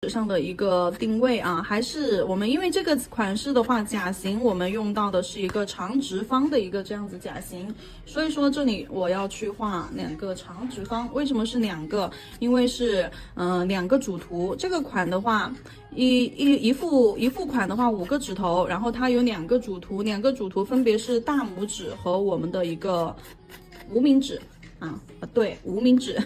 纸上的一个定位啊，还是我们因为这个款式的话，甲型我们用到的是一个长直方的一个这样子甲型，所以说这里我要去画2个长直方。为什么是2个？因为是2个主图。这个款的话，一副款的话5个指头，然后它有2个主图，2个主图分别是大拇指和我们的一个无名指。对，无名指。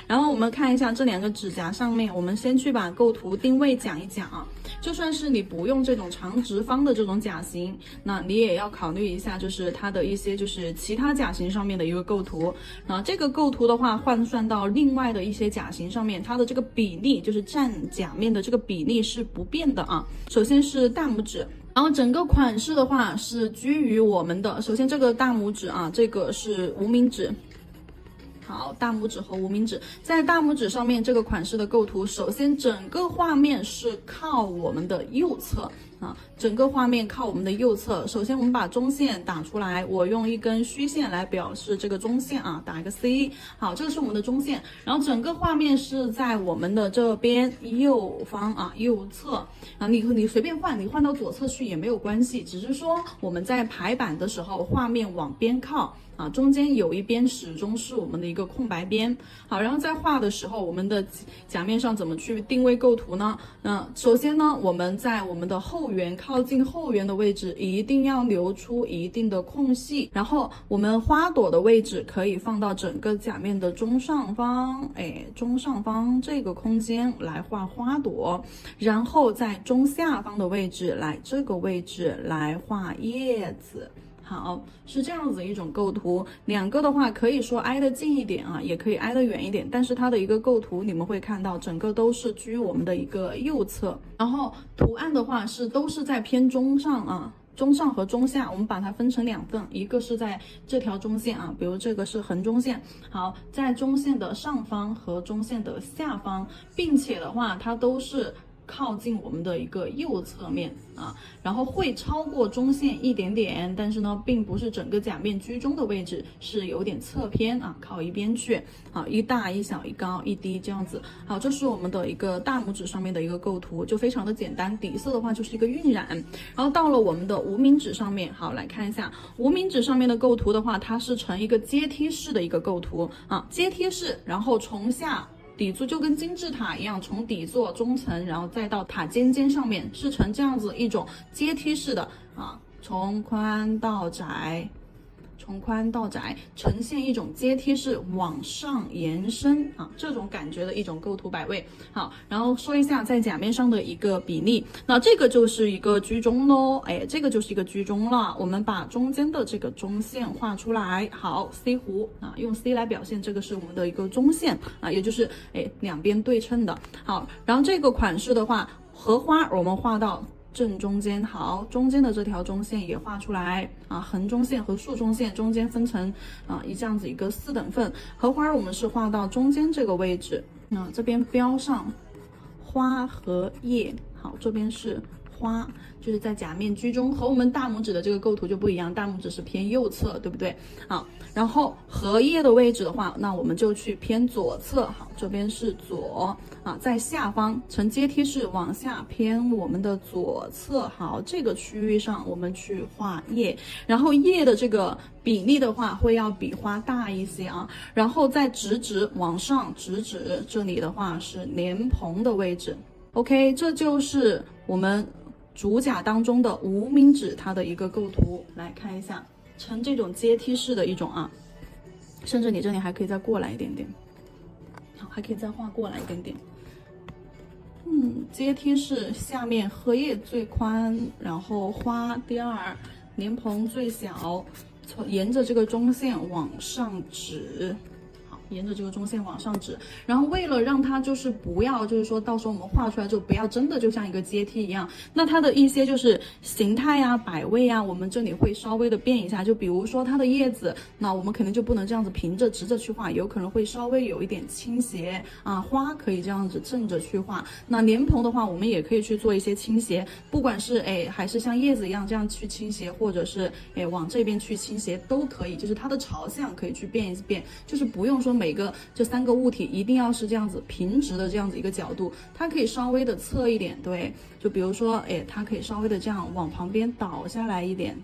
然后我们看一下这2个指甲上面，我们先去把构图定位讲一讲啊。就算是你不用这种长直方的这种甲型，那你也要考虑一下，就是它的一些就是其他甲型上面的一个构图。这个构图的话，换算到另外的一些甲型上面，它的这个比例就是占甲面的这个比例是不变的啊。首先是大拇指。然后整个款式的话是居于我们的，首先这个大拇指啊，这个是无名指。好，大拇指和无名指，在大拇指上面这个款式的构图，首先整个画面是靠我们的右侧啊，整个画面靠我们的右侧。首先我们把中线打出来，我用一根虚线来表示这个中线啊，打一个 C。好，这个是我们的中线，然后整个画面是在我们的这边右方啊，右侧啊，你随便换，你换到左侧去也没有关系，只是说我们在排版的时候，画面往边靠。中间有一边始终是我们的一个空白边。好，然后在画的时候，我们的甲面上怎么去定位构图呢？首先呢，我们在我们的后缘靠近后缘的位置一定要留出一定的空隙，然后我们花朵的位置可以放到整个甲面的中上方，中上方这个空间来画花朵，然后在中下方的位置来这个位置来画叶子。好，是这样子一种构图，2个的话可以说挨得近一点啊，也可以挨得远一点，但是它的一个构图你们会看到整个都是居我们的一个右侧，然后图案的话都是在偏中上啊。中上和中下，我们把它分成2份，一个是在这条中线啊，比如这个是横中线，好，在中线的上方和中线的下方，并且的话它都是靠近我们的一个右侧面啊，然后会超过中线一点点，但是呢，并不是整个甲面居中的位置，是有点侧偏啊，靠一边去。好，一大一小一高一低这样子。好，这是我们的一个大拇指上面的一个构图，就非常的简单。底色的话就是一个晕染，然后到了我们的无名指上面，好，来看一下无名指上面的构图的话，它是呈一个阶梯式的一个构图啊，阶梯式，然后从下。底座就跟金字塔一样，从底座中层，然后再到塔尖上面，是呈这样子一种阶梯式的啊，从宽到窄，呈现一种阶梯式往上延伸啊，这种感觉的一种构图摆位。好，然后说一下在甲面上的一个比例，那这个就是一个居中咯，这个就是一个居中了。我们把中间的这个中线画出来，好 ，C 弧啊，用 C 来表现，这个是我们的一个中线啊，也就是2边对称的。好，然后这个款式的话，荷花我们画到正中间，好，中间的这条中线也画出来啊，横中线和竖中线中间分成这样子一个4等份。荷花我们是画到中间这个位置，这边标上花和叶，好，这边是花，就是在甲面居中，和我们大拇指的这个构图就不一样，大拇指是偏右侧，对不对？好，然后荷叶的位置的话，那我们就去偏左侧，好，这边是左啊，在下方呈阶梯式往下偏我们的左侧，好，这个区域上我们去画叶，然后叶的这个比例的话会要比花大一些啊，然后再直往上直指，这里的话是莲蓬的位置。OK， 这就是我们主甲当中的无名指它的一个构图，来看一下，呈这种阶梯式的一种啊，甚至你这里还可以再过来一点点，好，还可以再画过来一点点。阶梯式，下面荷叶最宽，然后花第2，莲蓬最小，沿着这个中线往上指。沿着这个中线往上指，然后为了让它就是不要，就是说到时候我们画出来就不要真的就像一个阶梯一样，那它的一些就是形态啊、摆位啊，我们这里会稍微的变一下。就比如说它的叶子，那我们肯定就不能这样子平着直着去画，有可能会稍微有一点倾斜啊。花可以这样子正着去画，那莲蓬的话，我们也可以去做一些倾斜，不管是还是像叶子一样这样去倾斜，或者是往这边去倾斜都可以，就是它的朝向可以去变一变，就是不用说每个这3个物体一定要是这样子平直的这样子一个角度，它可以稍微的侧一点，对，就比如说，哎，它可以稍微的这样往旁边倒下来一点，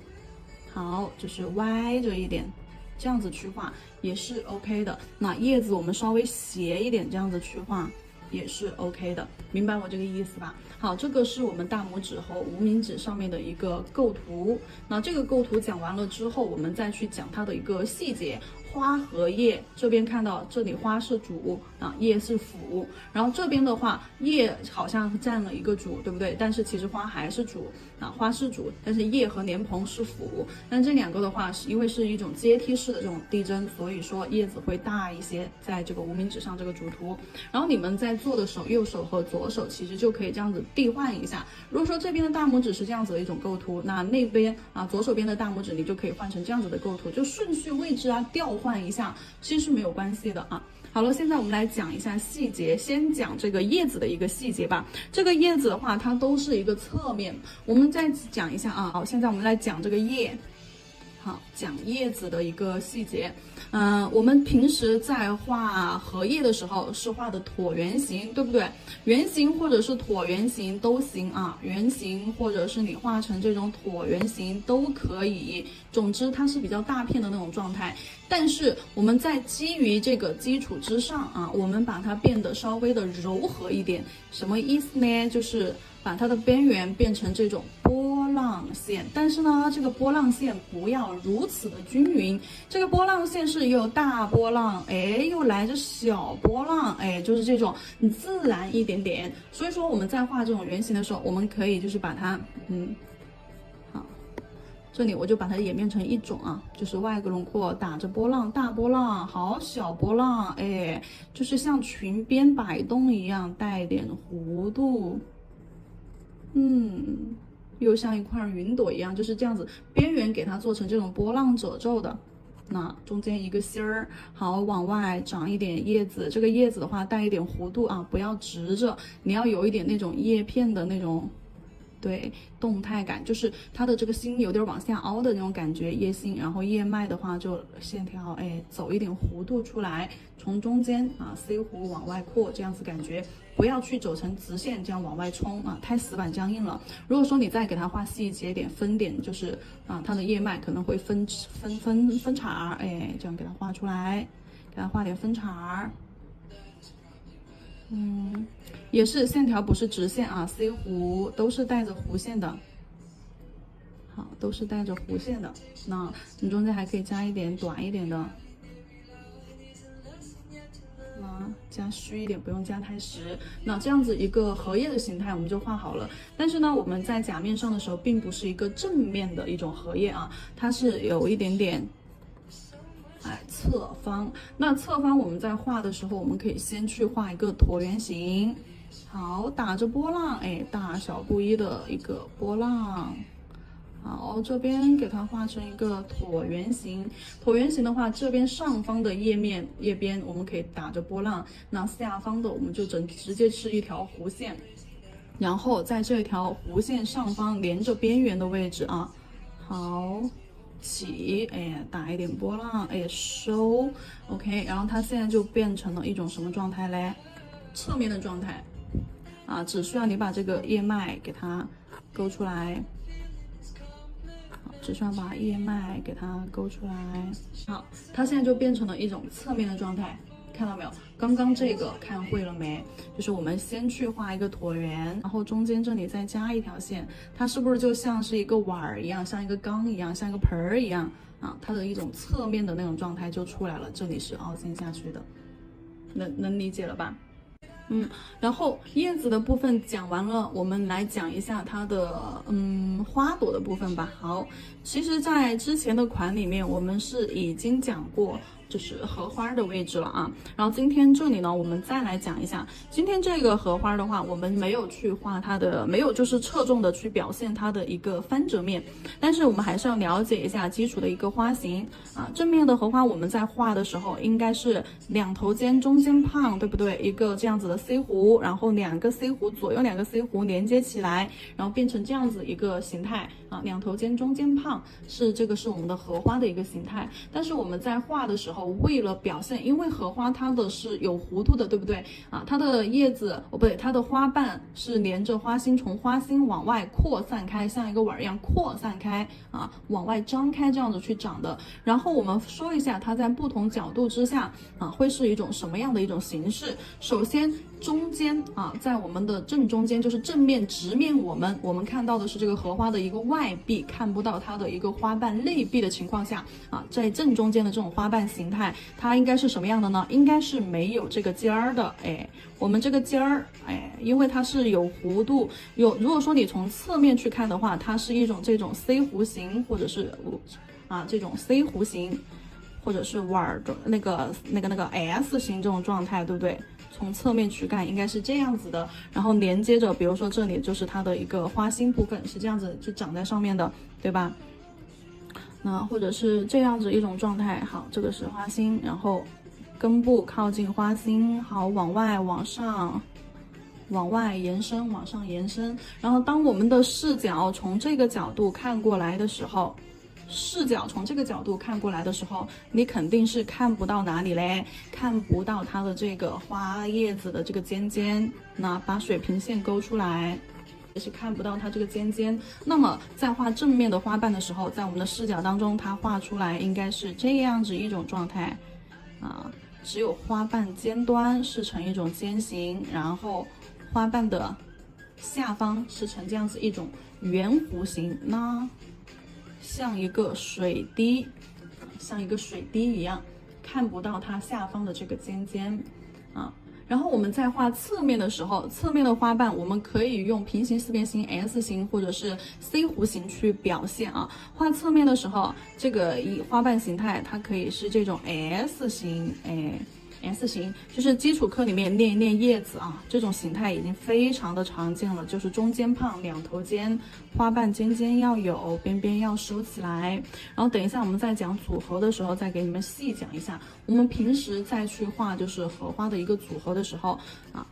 好，就是歪着一点，这样子去画也是 OK 的。那叶子我们稍微斜一点，这样子去画也是 OK 的，明白我这个意思吧？好，这个是我们大拇指和无名指上面的一个构图。那这个构图讲完了之后，我们再去讲它的一个细节。花和叶这边看到，这里花是主啊，叶是辅。然后这边的话，叶好像占了一个主，对不对？但是其实花还是主啊，花是主，但是叶和莲蓬是辅。但这2个的话，是因为是一种阶梯式的这种递增，所以说叶子会大一些，在这个无名指上这个主图。然后你们在做的时候，右手和左手其实就可以这样子递换一下。如果说这边的大拇指是这样子的一种构图，那边啊左手边的大拇指你就可以换成这样子的构图，就顺序位置啊调换一下，其实是没有关系的啊。好了，现在我们来讲一下细节，先讲这个叶子的一个细节吧。这个叶子的话，它都是一个侧面，我们再讲一下啊。好，现在我们来讲这个叶。好，讲叶子的一个细节。我们平时在画荷叶的时候是画的椭圆形，对不对？圆形或者是椭圆形都行啊，圆形或者是你画成这种椭圆形都可以。总之它是比较大片的那种状态。但是我们在基于这个基础之上啊，我们把它变得稍微的柔和一点。什么意思呢？就是把它的边缘变成这种波浪线，但是呢，这个波浪线不要如此的均匀。这个波浪线是有大波浪，哎，又来着小波浪，哎，就是这种你自然一点点。所以说我们在画这种圆形的时候，我们可以就是把它，好，这里我就把它演变成一种啊，就是外格轮廓打着波浪，大波浪，好小波浪，哎，就是像裙边摆动一样，带点弧度。又像一块云朵一样，就是这样子，边缘给它做成这种波浪褶皱的，那中间一个芯儿，好，往外长一点叶子。这个叶子的话带一点弧度啊，不要直着，你要有一点那种叶片的那种，对，动态感，就是它的这个心有点往下凹的那种感觉，叶心，然后叶脉的话就线条，哎，走一点弧度出来，从中间啊 C 弧往外扩，这样子感觉。不要去走成直线这样往外冲啊，太死板僵硬了。如果说你再给它画细节点、分点，就是啊，它的叶脉可能会分茬，哎，这样给它画出来，给它画点分茬。也是线条不是直线啊 ，C 弧都是带着弧线的。好，都是带着弧线的。那你中间还可以加一点短一点的。加虚一点，不用加太实。那这样子一个荷叶的形态我们就画好了。但是呢，我们在甲面上的时候，并不是一个正面的一种荷叶啊，它是有一点点，侧方。那侧方我们在画的时候，我们可以先去画一个椭圆形。好，打着波浪，哎，大小不一的一个波浪。好，这边给它画成一个椭圆形。椭圆形的话，这边上方的叶边我们可以打着波浪，那下方的我们就直接是一条弧线，然后在这条弧线上方连着边缘的位置啊，好，起，哎，打一点波浪，哎，收 ，OK， 然后它现在就变成了一种什么状态嘞？侧面的状态啊，只需要你把这个叶脉给它勾出来。只需要把叶脉给它勾出来。好，它现在就变成了一种侧面的状态，看到没有？刚刚这个看会了没？就是我们先去画一个椭圆，然后中间这里再加一条线，它是不是就像是一个碗儿一样，像一个缸一样，像一个盆儿一样啊？它的一种侧面的那种状态就出来了，这里是凹陷下去的，能理解了吧？然后叶子的部分讲完了，我们来讲一下它的花朵的部分吧。好，其实在之前的款里面，我们是已经讲过就是荷花的位置了啊。然后今天这里呢，我们再来讲一下，今天这个荷花的话，我们没有去画它的，没有就是侧重的去表现它的一个翻折面，但是我们还是要了解一下基础的一个花型啊。正面的荷花我们在画的时候，应该是两头尖中间胖，对不对？一个这样子的 C 弧，然后两个 C 弧，左右两个 C 弧连接起来，然后变成这样子一个形态啊。两头尖中间胖这个是我们的荷花的一个形态，但是我们在画的时候。候，为了表现，因为荷花它的是有弧度的，对不对啊？它的叶子不对，它的花瓣是连着花心，从花心往外扩散开，像一个碗一样扩散开啊，往外张开这样子去长的。然后我们说一下它在不同角度之下啊，会是一种什么样的一种形式。首先中间啊，在我们的正中间，就是正面直面我们看到的是这个荷花的一个外壁，看不到它的一个花瓣内壁的情况下啊，在正中间的这种花瓣形态，它应该是什么样的呢？应该是没有这个尖儿的。我们这个尖儿，因为它是有弧度，如果说你从侧面去看的话，它是一种这种 C 弧形，或者是这种 C 弧形，或者是碗的那个 S 型这种状态，对不对？从侧面去看应该是这样子的，然后连接着，比如说这里就是它的一个花心部分是这样子就长在上面的，对吧？那或者是这样子一种状态，好，这个是花心，然后根部靠近花心，好，往外往上往外延伸，往上延伸，然后当我们的视角从这个角度看过来的时候，你肯定是看不到哪里嘞，看不到它的这个花叶子的这个尖尖，那把水平线勾出来也是看不到它这个尖尖。那么在画正面的花瓣的时候，在我们的视角当中，它画出来应该是这样子一种状态啊，只有花瓣尖端是呈一种尖形，然后花瓣的下方是呈这样子一种圆弧形，那像一个水滴一样，看不到它下方的这个尖尖啊。然后我们在画侧面的时候，侧面的花瓣我们可以用平行四边形、S 型或者是 C 弧形去表现啊。画侧面的时候，这个花瓣形态它可以是这种 S 型，S 型就是基础课里面练一练叶子啊，这种形态已经非常的常见了，就是中间胖，两头尖，花瓣尖尖要有，边边要收起来。然后等一下我们在讲组合的时候再给你们细讲一下。我们平时再去画就是荷花的一个组合的时候啊，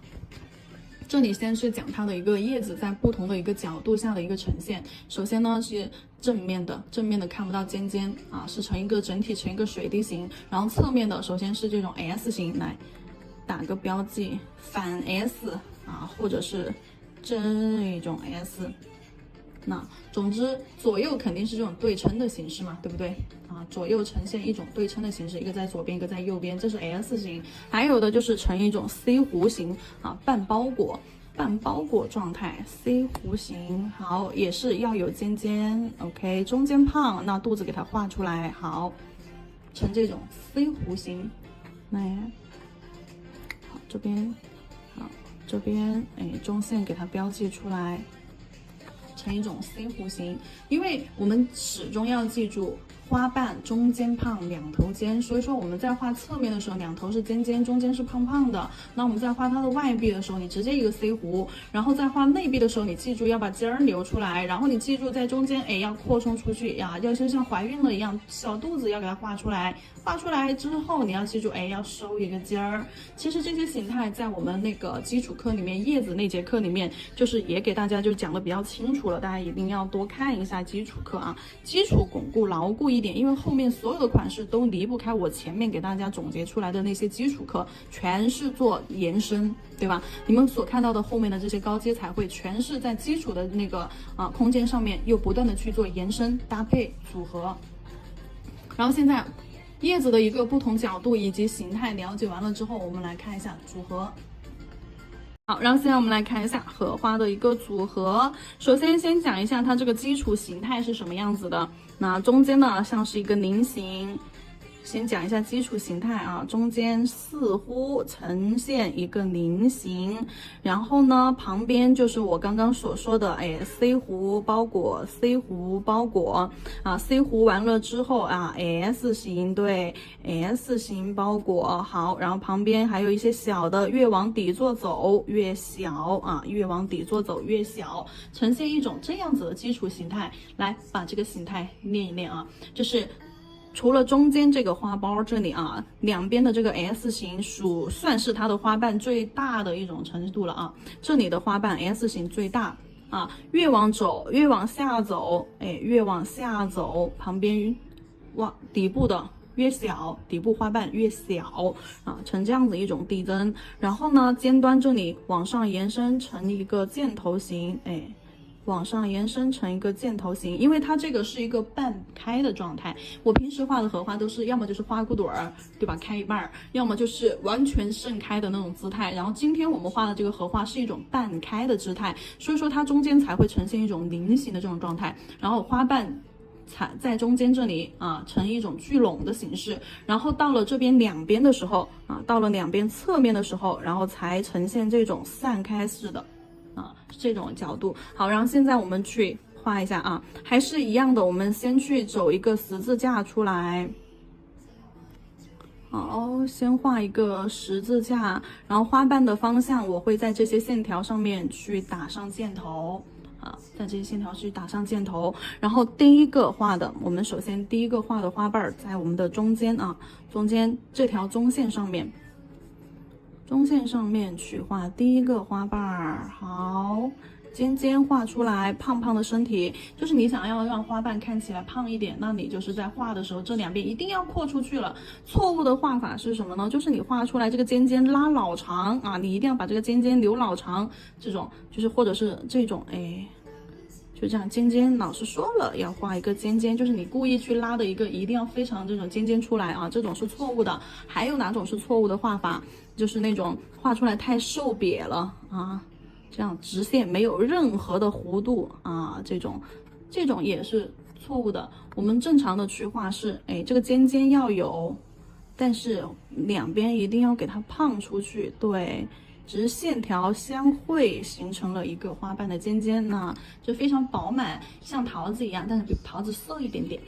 这里先是讲它的一个叶子在不同的一个角度下的一个呈现。首先呢是正面的看不到尖尖啊，是成一个整体，成一个水滴形。然后侧面的首先是这种 S 型，来打个标记，反 S 啊，或者是这种 S。那总之左右肯定是这种对称的形式嘛，对不对啊？左右呈现一种对称的形式，一个在左边，一个在右边，这是 S 型。还有的就是呈一种 C 弧形啊，半包裹状态 C 弧形，好，也是要有尖尖 ，OK， 中间胖，那肚子给它画出来，好，呈这种 C 弧形，来，好，这边，好，这边，中线给它标记出来，成一种 C 弧形。因为我们始终要记住花瓣中间胖，两头尖，所以说我们在画侧面的时候，两头是尖尖，中间是胖胖的。那我们在画它的外壁的时候，你直接一个 C 弧，然后在画内壁的时候，你记住要把尖儿留出来，然后你记住在中间，要扩充出去呀，要就像怀孕了一样，小肚子要给它画出来。画出来之后，你要记住，要收一个尖儿。其实这些形态在我们那个基础课里面，叶子那节课里面，就是也给大家就讲的比较清楚了，大家一定要多看一下基础课啊，基础巩固牢固一点，因为后面所有的款式都离不开我前面给大家总结出来的那些基础课，全是做延伸，对吧？你们所看到的后面的这些高阶彩绘，全是在基础的那个空间上面又不断的去做延伸、搭配、组合。然后现在叶子的一个不同角度以及形态了解完了之后，我们来看一下组合。好，然后现在我们来看一下荷花的一个组合。首先先讲一下它这个基础形态是什么样子的。那中间呢像是一个菱形，先讲一下基础形态啊，中间似乎呈现一个菱形，然后呢旁边就是我刚刚所说的C 弧包裹 C 弧包裹啊 C 弧完了之后啊 S 型，对 S 型包裹，好，然后旁边还有一些小的，越往底座走越小啊，越往底座走越小，呈现一种这样子的基础形态。来把这个形态练一练啊，就是除了中间这个花苞这里啊，两边的这个 S 型算是它的花瓣最大的一种程度了啊。这里的花瓣 S 型最大啊，越往下走，越往下走，旁边底部的越小，底部花瓣越小啊，呈这样子一种递增。然后呢，尖端这里往上延伸成一个箭头形，哎。往上延伸成一个箭头形，因为它这个是一个半开的状态。我平时画的荷花都是要么就是花骨朵儿，对吧？开一半，要么就是完全盛开的那种姿态。然后今天我们画的这个荷花是一种半开的姿态，所以说它中间才会呈现一种菱形的这种状态。然后花瓣在中间这里啊，呈一种聚拢的形式。然后到了这边两边的时候啊，到了两边侧面的时候，然后才呈现这种散开式的。这种角度好，然后现在我们去画一下啊，还是一样的，我们先去走一个十字架出来。好，先画一个十字架，然后花瓣的方向我会在这些线条上面去打上箭头啊，在这些线条去打上箭头。然后第一个画的，我们首先第一个画的花瓣在我们的中间啊，中间这条中线上面。中线上面去画第一个花瓣儿，好，尖尖画出来，胖胖的身体，就是你想要让花瓣看起来胖一点，那你就是在画的时候这两边一定要扩出去了。错误的画法是什么呢？就是你画出来这个尖尖拉老长啊，你一定要把这个尖尖留老长，这种就是或者是这种就这样尖尖，老师说了要画一个尖尖，就是你故意去拉的一个，一定要非常这种尖尖出来啊，这种是错误的。还有哪种是错误的画法？就是那种画出来太瘦瘪了啊，这样直线没有任何的弧度啊，这种也是错误的。我们正常的去画是，这个尖尖要有，但是两边一定要给它胖出去，对。只是线条相会形成了一个花瓣的尖尖呢，就非常饱满，像桃子一样，但是比桃子涩一点点。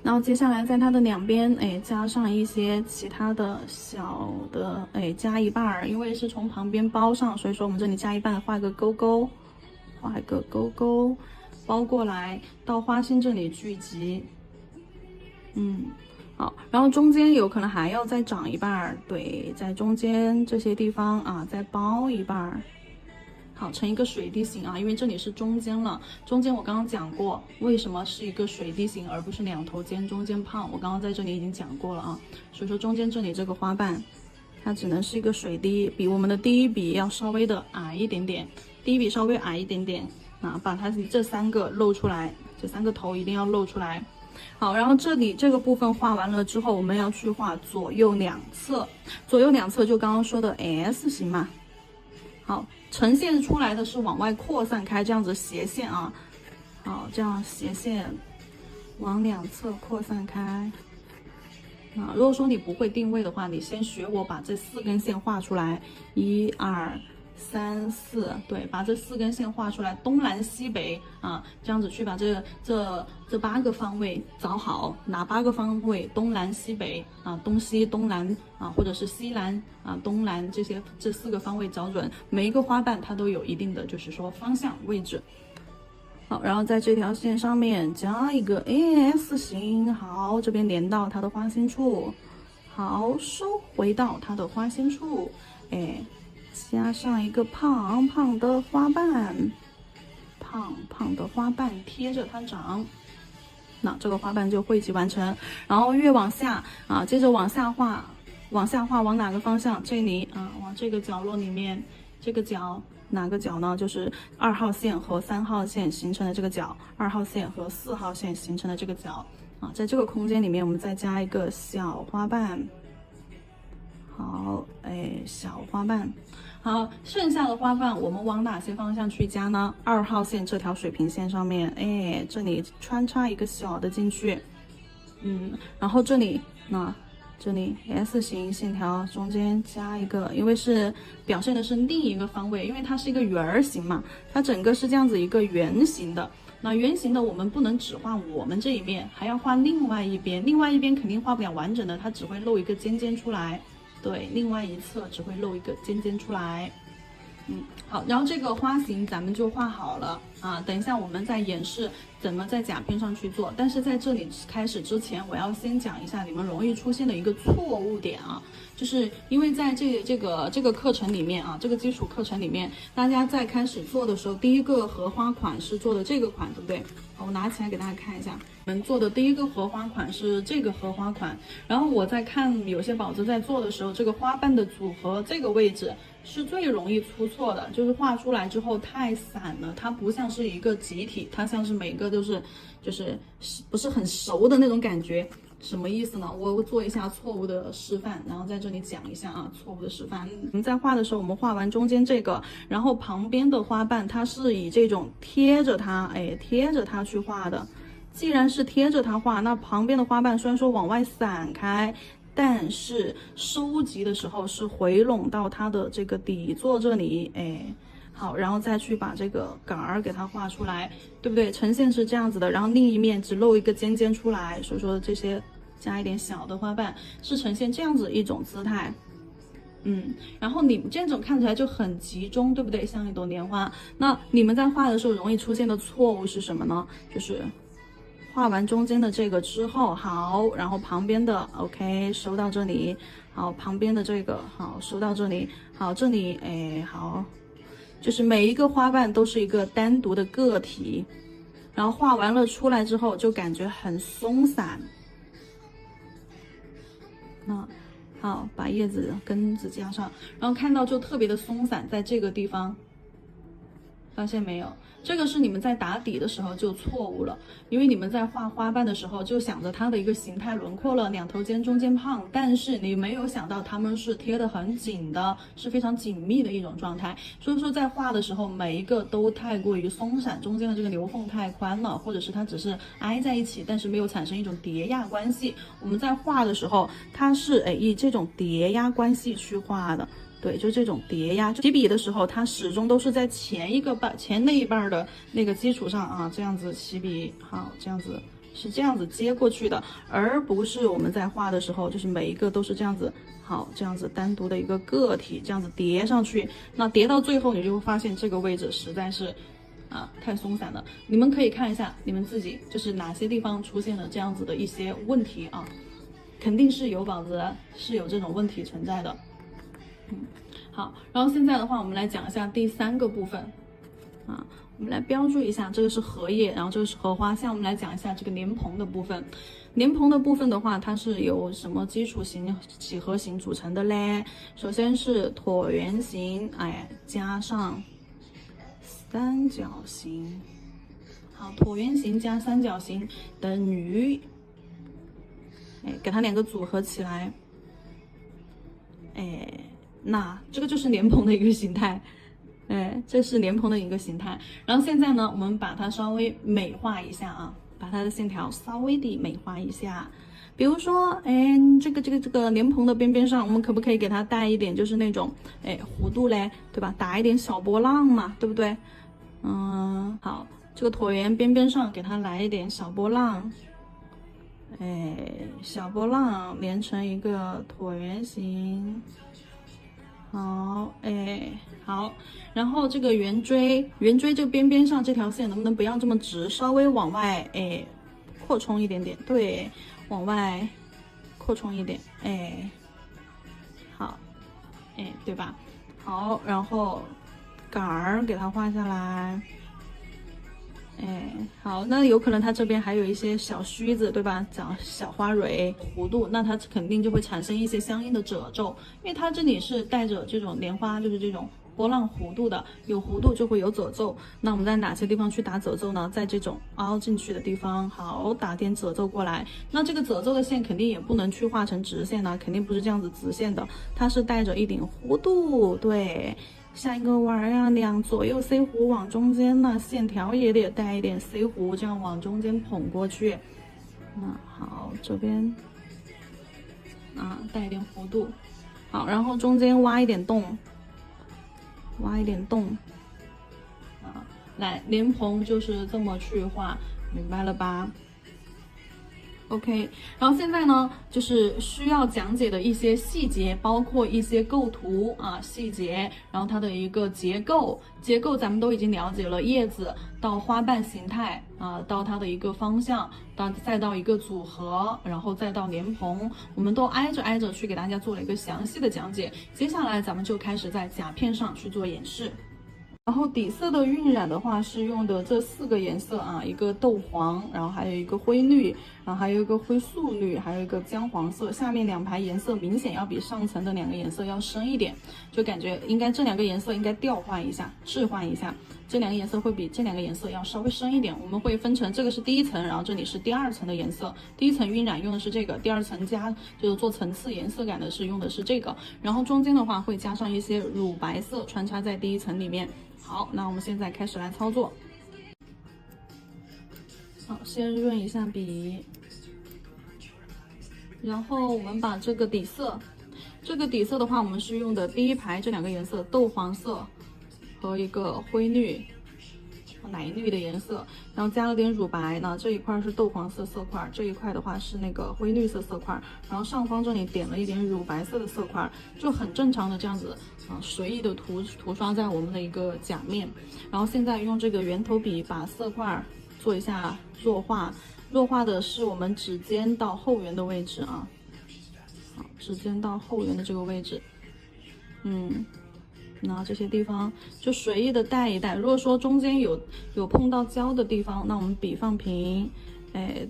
然后接下来在它的两边，加上一些其他的小的，加一半儿，因为是从旁边包上，所以说我们这里加一半，画一个勾勾，画一个勾勾，包过来到花心这里聚集，好，然后中间有可能还要再长一半儿，对，在中间这些地方啊，再包一半儿，好，成一个水滴形啊，因为这里是中间了，中间我刚刚讲过，为什么是一个水滴形而不是两头尖，中间胖，我刚刚在这里已经讲过了啊，所以说中间这里这个花瓣，它只能是一个水滴，比我们的第一笔要稍微的矮一点点，第一笔稍微矮一点点啊，把它这三个露出来，这三个头一定要露出来。好，然后这里这个部分画完了之后，我们要去画左右两侧，左右两侧就刚刚说的 S 型嘛。好，呈现出来的是往外扩散开，这样子斜线啊，好，这样斜线往两侧扩散开。啊，如果说你不会定位的话，你先学我把这4根线画出来，1、2、3、4，对，把这4根线画出来，东南西北啊，这样子去把这8个方位找好，哪8个方位？东南西北啊，东西东南啊，或者是西南啊，东南这4个方位找准，每一个花瓣它都有一定的就是说方向位置。好，然后在这条线上面加一个 S 型，好，这边连到它的花心处，好，收回到它的花心处，加上一个胖胖的花瓣，胖胖的花瓣贴着它长，那这个花瓣就汇集完成。然后越往下啊，接着往下画，往哪个方向？这里啊，往这个角落里面，这个角哪个角呢？就是2号线和3号线形成的这个角，2号线和4号线形成的这个角啊，在这个空间里面，我们再加一个小花瓣。好，小花瓣，好，剩下的花瓣我们往哪些方向去加呢？2号线这条水平线上面，这里穿插一个小的进去，然后这里这里 S 型线条中间加一个，因为是表现的是另一个方位，因为它是一个圆形嘛，它整个是这样子一个圆形的。那圆形的我们不能只画我们这一面，还要画另外一边，另外一边肯定画不了完整的，它只会露一个尖尖出来。对，另外一侧只会露一个尖尖出来。好，然后这个花型咱们就画好了啊。等一下我们再演示怎么在甲片上去做，但是在这里开始之前，我要先讲一下你们容易出现的一个错误点啊，就是因为在这个课程里面啊，这个基础课程里面，大家在开始做的时候，第一个荷花款是做的这个款，对不对？我拿起来给大家看一下，我们做的第一个荷花款是这个荷花款，然后我在看有些宝子在做的时候，这个花瓣的组合这个位置是最容易出错的，就是画出来之后太散了，它不像是一个集体，它像是每个都是就是不是很熟的那种感觉。什么意思呢？我做一下错误的示范，然后在这里讲一下啊，错误的示范。我们在画的时候，我们画完中间这个，然后旁边的花瓣它是以这种贴着它，贴着它去画的。既然是贴着它画，那旁边的花瓣虽然说往外散开，但是收集的时候是回拢到它的这个底座这里，好，然后再去把这个杆儿给它画出来，对不对？呈现是这样子的，然后另一面只露一个尖尖出来，所以说这些加一点小的花瓣是呈现这样子一种姿态。然后你这种看起来就很集中，对不对？像一朵莲花。那你们在画的时候容易出现的错误是什么呢？就是画完中间的这个之后，好，然后旁边的 OK 收到这里，好，旁边的这个好收到这里，好，这里好。就是每一个花瓣都是一个单独的个体，然后画完了出来之后就感觉很松散。那好，把叶子根子加上，然后看到就特别的松散，在这个地方，发现没有？这个是你们在打底的时候就错误了，因为你们在画花瓣的时候就想着它的一个形态轮廓了，两头尖中间胖，但是你没有想到它们是贴得很紧的，是非常紧密的一种状态。所以说在画的时候，每一个都太过于松散，中间的这个留缝太宽了，或者是它只是挨在一起，但是没有产生一种叠压关系。我们在画的时候，它是以这种叠压关系去画的。对，就这种叠压，起笔的时候，它始终都是在前那一半的那个基础上啊，这样子起笔，好，这样子是这样子接过去的，而不是我们在画的时候，就是每一个都是这样子，好，这样子单独的一个个体，这样子叠上去，那叠到最后，你就会发现这个位置实在是太松散了。你们可以看一下你们自己，就是哪些地方出现了这样子的一些问题啊，肯定是有宝子是有这种问题存在的。好，然后现在的话，我们来讲一下第三个部分啊，我们来标注一下，这个是荷叶，然后这个是荷花。现在我们来讲一下这个莲蓬的部分。莲蓬的部分的话，它是由什么基础型、几何形组成的嘞？首先是椭圆形，加上三角形。好，椭圆形加三角形等于，给它两个组合起来，那这个就是莲蓬的一个形态，这是莲蓬的一个形态。然后现在呢，我们把它稍微美化一下啊，把它的线条稍微的美化一下。比如说，这个莲蓬的边边上，我们可不可以给它带一点，就是那种弧度嘞，对吧？打一点小波浪嘛，对不对？好，这个椭圆边边上给它来一点小波浪，小波浪连成一个椭圆形。好，好，然后这个圆锥这个边边上这条线能不能不要这么直，稍微往外扩充一点点，对，往外扩充一点，好，对吧？好，然后杆儿给它画下来。好，那有可能它这边还有一些小须子，对吧？小花蕊弧度，那它肯定就会产生一些相应的褶皱，因为它这里是带着这种莲花，就是这种波浪弧度的，有弧度就会有褶皱。那我们在哪些地方去打褶皱呢？在这种凹进去的地方，好，打点褶皱过来。那这个褶皱的线肯定也不能去画成直线呢，肯定不是这样子直线的，它是带着一点弧度，对。下一个弯呀，左右 C 弧往中间呢，线条也得带一点 C 弧，这样往中间捧过去。那好，这边带一点弧度。好，然后中间挖一点洞，来，莲蓬就是这么去画，明白了吧？ OK，然后现在呢，就是需要讲解的一些细节，包括一些构图啊细节，然后它的一个结构咱们都已经了解了，叶子到花瓣形态啊，到它的一个方向，再到一个组合，然后再到莲蓬，我们都挨着去给大家做了一个详细的讲解。接下来咱们就开始在甲片上去做演示。然后底色的晕染的话是用的这4个颜色啊，一个豆黄，然后还有一个灰绿，然后还有一个灰素绿，还有一个姜黄色。下面2排颜色明显要比上层的2个颜色要深一点，就感觉应该这2个颜色应该调换一下，置换一下。这2个颜色会比这2个颜色要稍微深一点。我们会分成这个是第1层，然后这里是第2层的颜色。第1层晕染用的是这个，第2层就是做层次颜色感的是用的是这个，然后中间的话会加上一些乳白色穿插在第1层里面。好，那我们现在开始来操作。好，先润一下笔，然后我们把这个底色的话，我们是用的第1排这2个颜色，豆黄色和一个灰绿、奶绿的颜色，然后加了点乳白呢。这一块是豆黄色色块，这一块的话是那个灰绿色色块，然后上方这里点了一点乳白色的色块，就很正常的这样子随意的涂刷在我们的一个甲面。然后现在用这个圆头笔把色块做一下弱化，弱化的是我们指尖到后缘的位置啊，好，指尖到后缘的这个位置，那这些地方就随意的带一带。如果说中间有碰到胶的地方，那我们笔放平，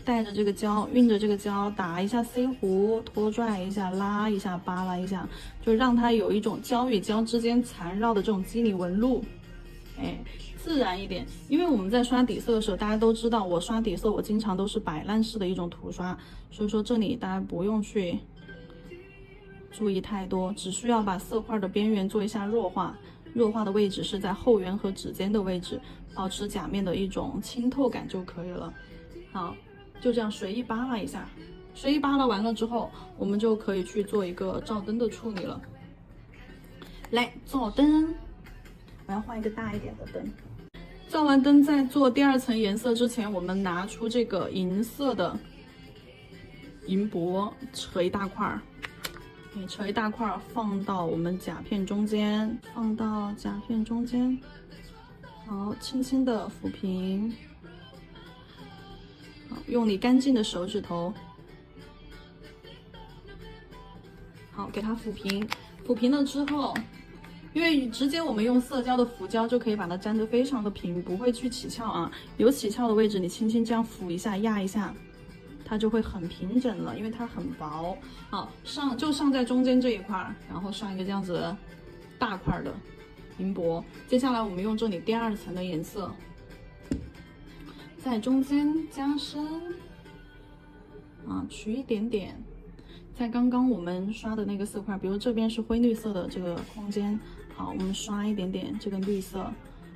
带着这个胶，运着这个胶，打一下 C 弧，拖拽一下，拉一下，扒拉一下，就让它有一种胶与胶之间缠绕的这种肌理纹路，自然一点。因为我们在刷底色的时候，大家都知道我刷底色我经常都是摆烂式的一种涂刷，所以说这里大家不用去注意太多，只需要把色块的边缘做一下弱化，弱化的位置是在后缘和指尖的位置，保持甲面的一种清透感就可以了。好，就这样随意扒拉一下，随意扒拉完了之后，我们就可以去做一个照灯的处理了。来，照灯，我要换一个大一点的灯。照完灯，在做第2层颜色之前，我们拿出这个银色的银箔，扯一大块儿。扯一大块放到我们甲片中间，好，轻轻的抚平，好，用你干净的手指头，好，给它抚平。抚平了之后，因为直接我们用色胶的浮胶就可以把它粘得非常的平，不会去起翘啊。有起翘的位置，你轻轻这样抚一下，压一下，它就会很平整了，因为它很薄。好，上在中间这一块，然后上一个这样子大块的银箔。接下来我们用这里第2层的颜色，在中间加深，取一点点，在刚刚我们刷的那个色块，比如这边是灰绿色的这个空间，好，我们刷一点点这个绿色，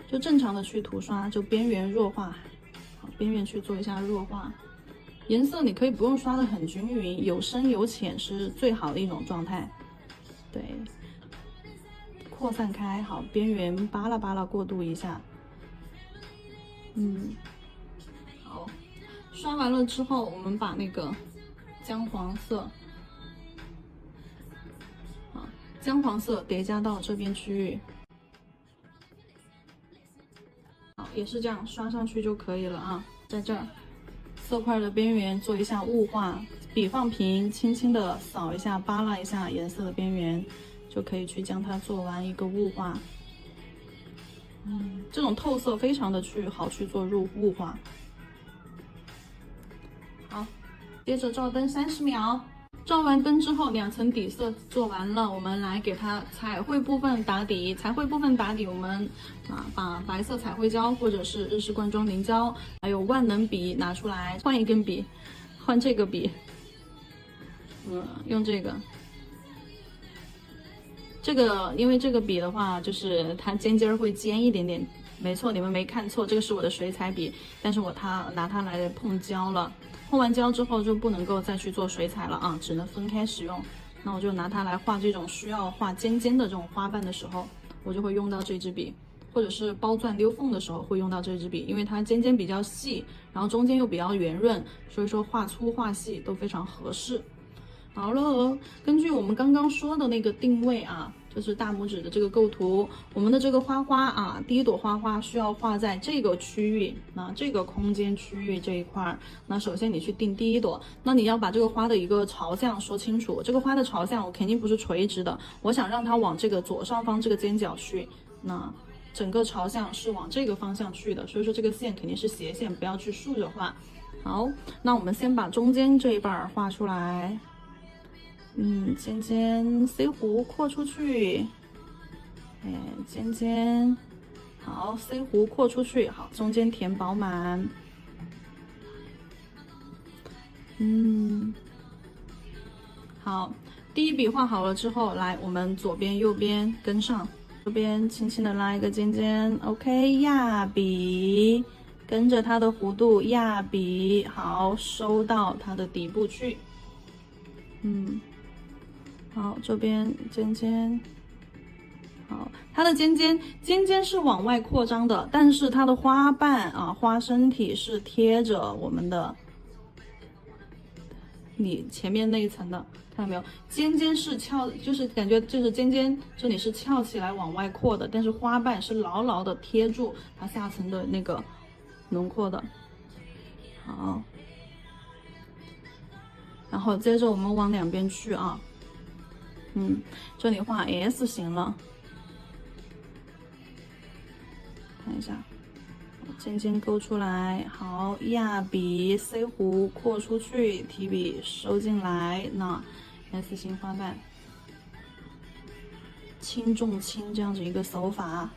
就正常的去涂刷，就边缘弱化，好，边缘去做一下弱化。颜色你可以不用刷的很均匀，有深有浅是最好的一种状态。对，扩散开，好，边缘扒拉扒拉过渡一下。好，刷完了之后，我们把那个姜黄色，姜黄色叠加到这边区域。好，也是这样刷上去就可以了啊，在这儿。色块的边缘做一下雾化，笔放平，轻轻的扫一下，扒拉一下颜色的边缘，就可以去将它做完一个雾化。这种透色非常的好去做雾化。好，接着照灯30秒。照完灯之后，2层底色做完了，我们来给它彩绘部分打底。彩绘部分打底，我们把白色彩绘胶或者是日式罐装凝胶，还有万能笔拿出来，换一根笔，换这个笔，用这个。因为这个笔的话，就是它尖尖会尖一点点。没错，你们没看错，这个是我的水彩笔，但是拿它来碰胶了。碰完胶之后就不能够再去做水彩了啊，只能分开使用。那我就拿它来画这种需要画尖尖的这种花瓣的时候，我就会用到这支笔。或者是包钻溜缝的时候会用到这支笔，因为它尖尖比较细，然后中间又比较圆润，所以说画粗画细都非常合适。好了，根据我们刚刚说的那个定位啊，就是大拇指的这个构图，我们的这个花花啊，第一朵花花需要画在这个区域，那这个空间区域这一块，那首先你去定第一朵，那你要把这个花的一个朝向说清楚，这个花的朝向我肯定不是垂直的，我想让它往这个左上方这个尖角去，那整个朝向是往这个方向去的，所以说这个线肯定是斜线，不要去竖着画。好，那我们先把中间这一半画出来。尖尖 C 弧扩出去，尖尖，好 C 弧扩出去，好，中间填饱满，好，第一笔画好了之后，来我们左边右边跟上，这边轻轻的拉一个尖尖 ，OK， 压笔，跟着它的弧度压笔，好，收到它的底部去，好，这边尖尖，好，它的尖尖是往外扩张的，但是它的花瓣啊，花身体是贴着我们的你前面那一层的，看到没有？尖尖是翘，就是感觉就是尖尖这里是翘起来往外扩的，但是花瓣是牢牢的贴住它下层的那个轮廓的。好，然后接着我们往两边去啊。这里画 S 型了，看一下，尖尖勾出来，好，压笔 C 弧扩出去，提笔收进来，那 S 型花瓣，轻重轻这样子一个手法，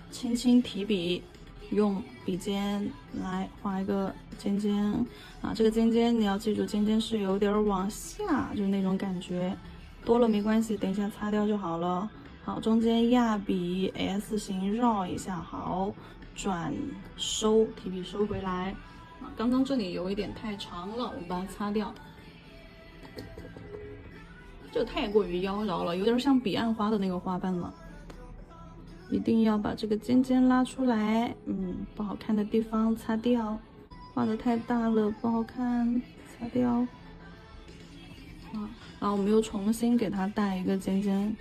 轻轻提笔，用笔尖来画一个尖尖啊，这个尖尖你要记住，尖尖是有点往下，就是那种感觉。多了没关系，等一下擦掉就好了。好，中间压笔 S 型绕一下，好，转收，提笔收回来。啊，刚刚这里有一点太长了，我们把它擦掉。这太过于妖娆了，有点像彼岸花的那个花瓣了。一定要把这个尖尖拉出来，不好看的地方擦掉，画的太大了不好看，擦掉。然后我们又重新给它带一个尖尖，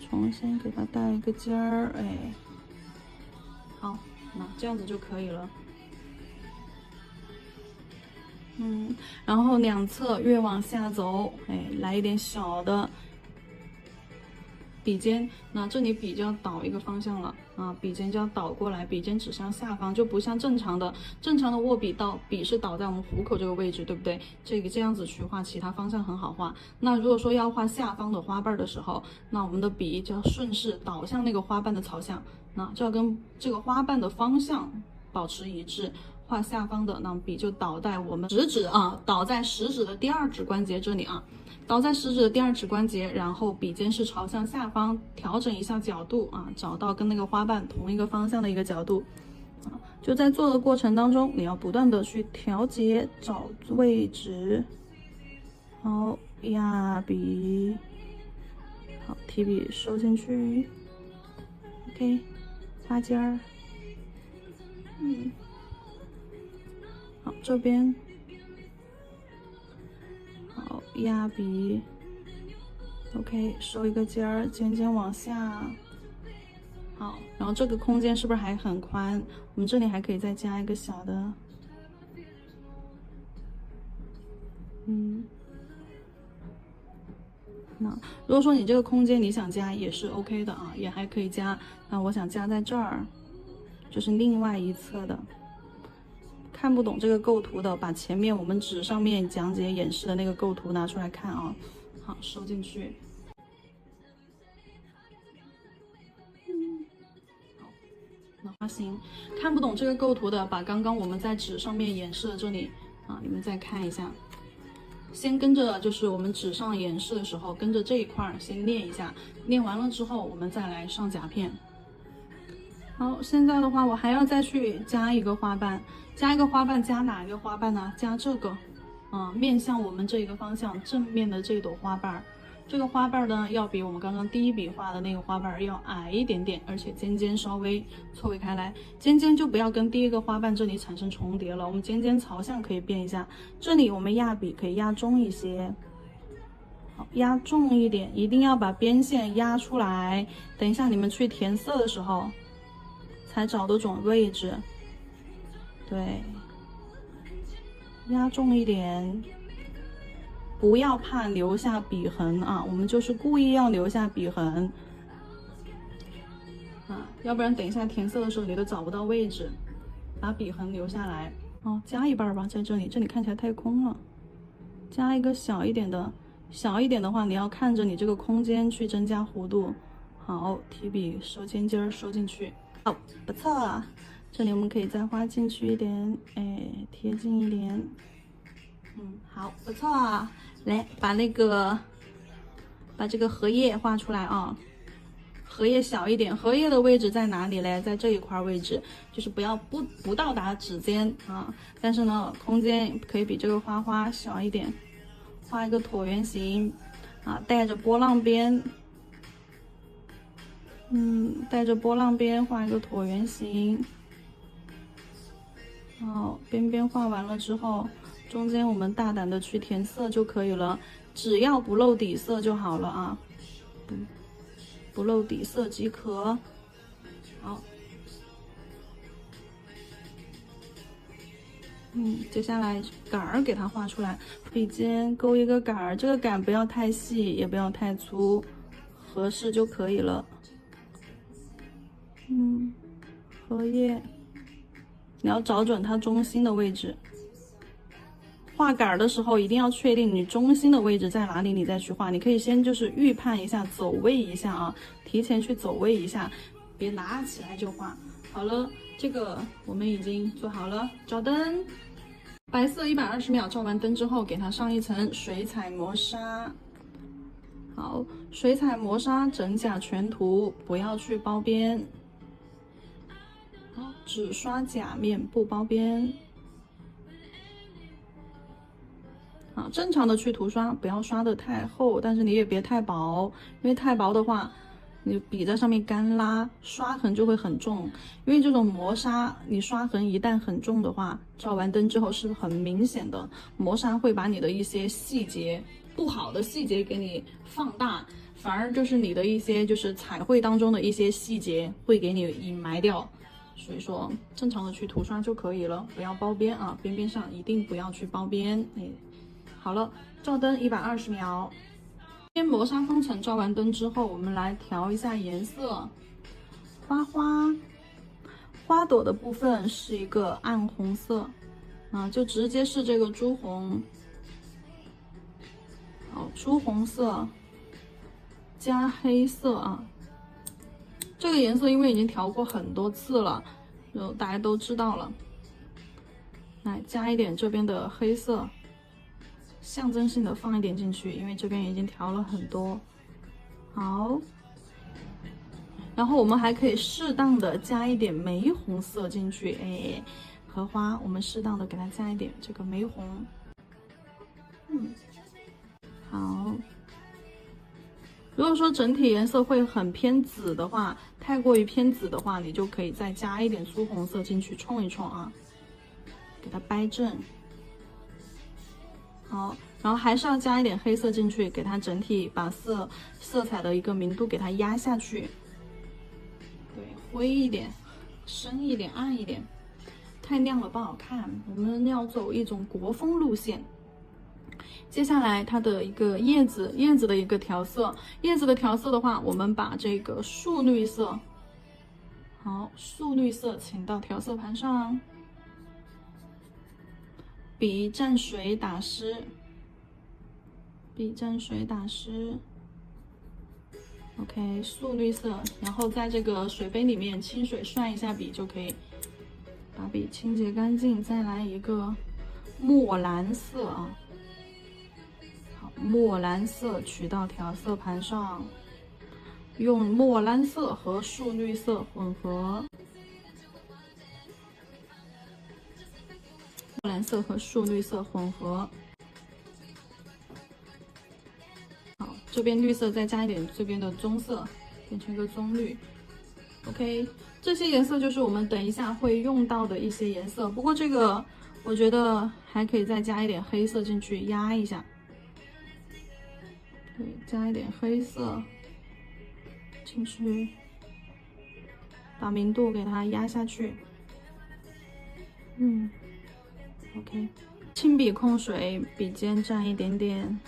重新给它带一个尖儿，好，那这样子就可以了。然后两侧越往下走，来一点小的笔尖，那这里笔就要倒一个方向了啊，笔尖就要倒过来，笔尖指向下方，就不像正常的握笔笔是倒在我们虎口这个位置，对不对？这样子去画，其他方向很好画。那如果说要画下方的花瓣的时候，那我们的笔就要顺势倒向那个花瓣的朝向，那就要跟这个花瓣的方向保持一致。画下方的，那笔就倒在我们食指啊，倒在食指的第二指关节这里啊。倒在食指的第二指关节，然后笔尖是朝向下方，调整一下角度啊，找到跟那个花瓣同一个方向的一个角度啊。就在做的过程当中，你要不断的去调节，找位置。好，压笔，好，提笔收进去。OK， 花尖儿，好，这边。好，压笔 ，OK， 收一个尖儿，尖尖往下。好，然后这个空间是不是还很宽？我们这里还可以再加一个小的，那如果说你这个空间你想加也是 OK 的啊，也还可以加。那我想加在这儿，就是另外一侧的。看不懂这个构图的，把前面我们纸上面讲解演示的那个构图拿出来看啊。好，收进去。好，那花型看不懂这个构图的，把刚刚我们在纸上面演示的这里啊，你们再看一下。先跟着就是我们纸上演示的时候，跟着这一块先练一下，练完了之后我们再来上甲片。好，现在的话我还要再去加一个花瓣，加哪一个花瓣呢？加这个，面向我们这个方向正面的这朵花瓣，这个花瓣呢，要比我们刚刚第一笔画的那个花瓣要矮一点点，而且尖尖稍微错位开来，尖尖就不要跟第一个花瓣这里产生重叠了。我们尖尖朝向可以变一下，这里我们压笔可以压重一些，好，压重一点，一定要把边线压出来。等一下你们去填色的时候，才找得准位置。对，压重一点。不要怕留下笔痕啊，我们就是故意要留下笔痕啊，要不然等一下填色的时候你都找不到位置，把笔痕留下来哦。加一半吧，在这里，这里看起来太空了，加一个小一点的，小一点的话，你要看着你这个空间去增加弧度。好，提笔收尖尖收进去，好，不错。这里我们可以再画进去一点，哎，贴近一点。好，不错啊。来，把这个荷叶画出来啊。荷叶小一点，荷叶的位置在哪里嘞？在这一块位置，就是不到达指尖啊，但是呢，空间可以比这个花小一点。画一个椭圆形啊，带着波浪边。带着波浪边画一个椭圆形。好，边边画完了之后。中间我们大胆的去填色就可以了，只要不漏底色就好了啊，不漏底色即可。好，接下来杆儿给它画出来，笔尖勾一个杆儿，这个杆不要太细，也不要太粗，合适就可以了。荷叶，你要找准它中心的位置。画杆儿的时候一定要确定你中心的位置在哪里，你再去画。你可以先就是预判一下，走位一下啊，提前去走位一下，别拿起来就画。好了，这个我们已经做好了。照灯，白色120秒，照完灯之后给它上一层水彩磨砂。好，水彩磨砂整甲全涂，不要去包边。好，只刷甲面不包边。正常的去涂刷，不要刷的太厚，但是你也别太薄，因为太薄的话，你笔在上面干拉，刷痕就会很重。因为这种磨砂，你刷痕一旦很重的话，照完灯之后是很明显的，磨砂会把你的一些细节，不好的细节给你放大，反而就是你的一些就是彩绘当中的一些细节会给你隐埋掉。所以说，正常的去涂刷就可以了，不要包边啊，边边上一定不要去包边。好了，照灯120秒。边磨砂封层照完灯之后，我们来调一下颜色。花朵的部分是一个暗红色，就直接是这个朱红。好，朱红色加黑色啊。这个颜色因为已经调过很多次了，就大家都知道了。来加一点这边的黑色。象征性的放一点进去，因为这边已经调了很多。好，然后我们还可以适当的加一点玫红色进去，荷花我们适当的给它加一点这个玫红。好。如果说整体颜色会很偏紫的话，太过于偏紫的话，你就可以再加一点粗红色进去冲一冲啊，给它掰正。好，然后还是要加一点黑色进去，给它整体把色彩的一个明度给它压下去。对，灰一点，深一点，暗一点，太亮了不好看。我们要走一种国风路线。接下来它的一个叶子的一个调色，叶子的调色的话，我们把这个树绿色，好，树绿色请到调色盘上。笔蘸水打湿，笔蘸水打湿。OK， 素绿色，然后在这个水杯里面清水涮一下笔就可以，把笔清洁干净。再来一个墨蓝色啊，好，墨蓝色取到调色盘上，用墨蓝色和素绿色混合。蓝色和树绿色混合，好，这边绿色，再加一点这边的棕色，变成一个棕绿。OK， 这些颜色就是我们等一下会用到的一些颜色。不过这个我觉得还可以再加一点黑色进去压一下。对，加一点黑色进去，把明度给它压下去。OK， 轻笔控水，笔尖蘸一点点，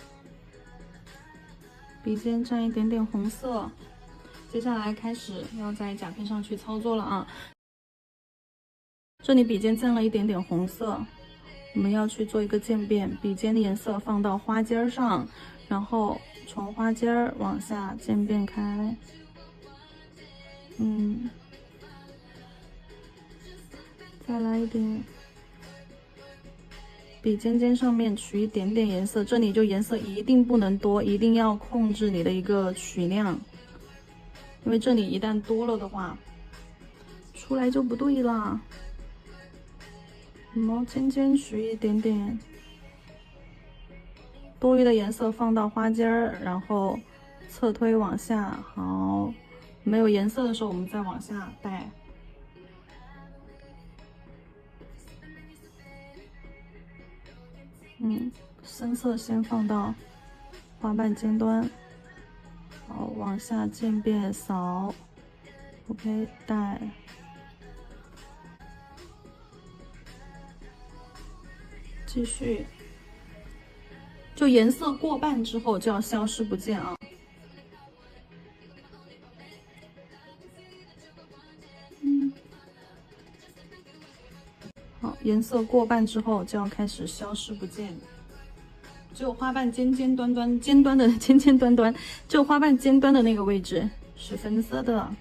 笔尖蘸一点点红色。接下来开始要在甲片上去操作了啊！这里笔尖蘸了一点点红色，我们要去做一个渐变，笔尖的颜色放到花尖上，然后从花尖往下渐变开。再来一点。笔尖上面取一点点颜色，这里就颜色一定不能多，一定要控制你的一个取量，因为这里一旦多了的话，出来就不对啦。毛尖取一点点，多余的颜色放到花尖儿，然后侧推往下。好，没有颜色的时候，我们再往下带。深色先放到花瓣尖端，好，往下渐变扫 ，OK， 带，继续，就颜色过半之后就要消失不见啊。好，颜色过半之后就要开始消失不见。只有花瓣尖端的，只有花瓣尖端的那个位置是粉色的。